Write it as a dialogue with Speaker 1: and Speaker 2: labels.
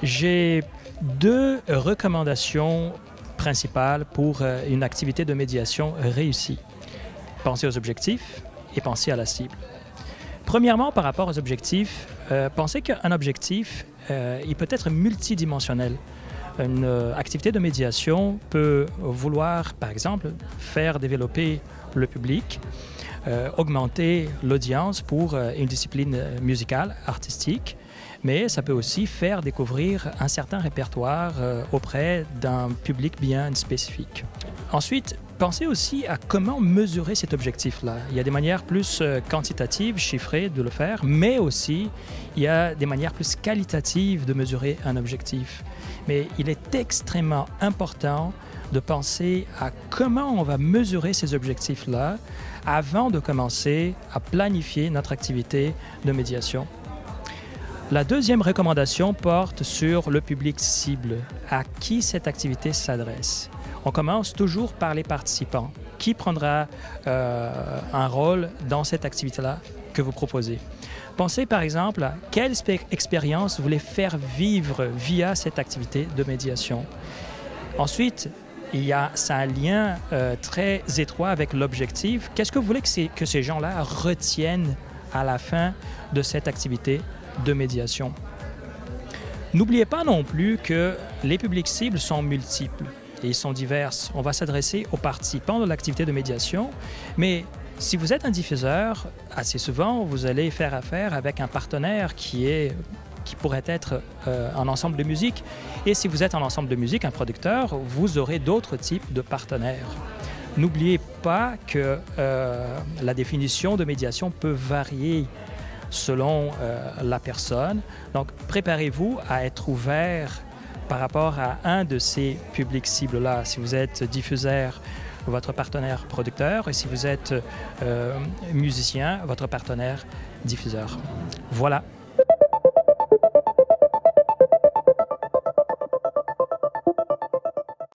Speaker 1: J'ai deux recommandations principales pour une activité de médiation réussie. Pensez aux objectifs et pensez à la cible. Premièrement, par rapport aux objectifs, pensez qu'un objectif, il peut être multidimensionnel. Une activité de médiation peut vouloir, par exemple, faire développer le public, augmenter l'audience pour une discipline musicale, artistique, mais ça peut aussi faire découvrir un certain répertoire auprès d'un public bien spécifique. Ensuite, pensez aussi à comment mesurer cet objectif-là. Il y a des manières plus quantitatives, chiffrées de le faire, mais aussi il y a des manières plus qualitatives de mesurer un objectif. Mais il est extrêmement important de penser à comment on va mesurer ces objectifs-là avant de commencer à planifier notre activité de médiation. La deuxième recommandation porte sur le public cible, à qui cette activité s'adresse. On commence toujours par les participants. Qui prendra un rôle dans cette activité-là que vous proposez? Pensez par exemple à quelle expérience vous voulez faire vivre via cette activité de médiation. Ensuite, ça a un lien très étroit avec l'objectif. Qu'est-ce que vous voulez que ces gens-là retiennent à la fin de cette activité de médiation? N'oubliez pas non plus que les publics cibles sont multiples et ils sont divers. On va s'adresser aux participants de l'activité de médiation, mais si vous êtes un diffuseur, assez souvent, vous allez faire affaire avec un partenaire qui pourrait être un ensemble de musique. Et si vous êtes un ensemble de musique, un producteur, vous aurez d'autres types de partenaires. N'oubliez pas que la définition de médiation peut varier selon la personne. Donc, préparez-vous à être ouvert par rapport à un de ces publics cibles-là. Si vous êtes diffuseur, votre partenaire producteur, et si vous êtes musicien, votre partenaire diffuseur. Voilà.